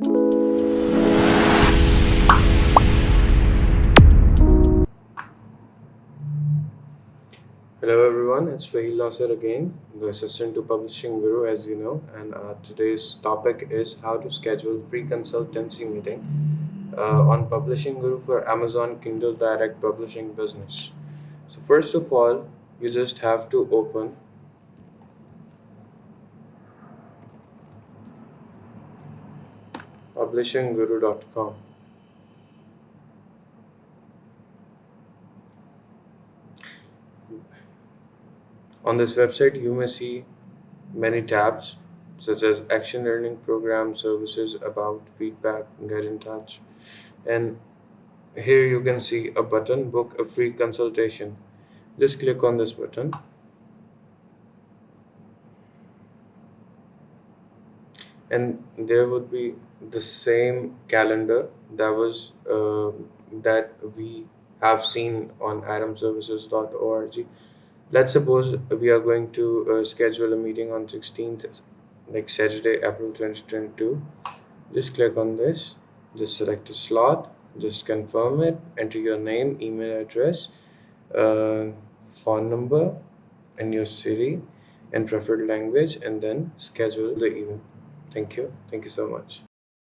Hello everyone, it's Fahil Nasser again, the assistant to Publishing Guru, as you know, and today's topic is how to schedule free consultancy meeting on Publishing Guru for Amazon Kindle Direct Publishing business. So first of all, you just have to open publishingguru.com. On this website, you may see many tabs such as action learning program, services, about, feedback, get in touch. And here you can see a button, book a free consultation. Just click on this button and there would be the same calendar that we have seen on adamservices.org. Let's suppose we are going to schedule a meeting on 16th, like Saturday, April 2022. Just click on this, just select a slot, just confirm it, enter your name, email address, phone number, and your city and preferred language, and then schedule the event. Thank you so much.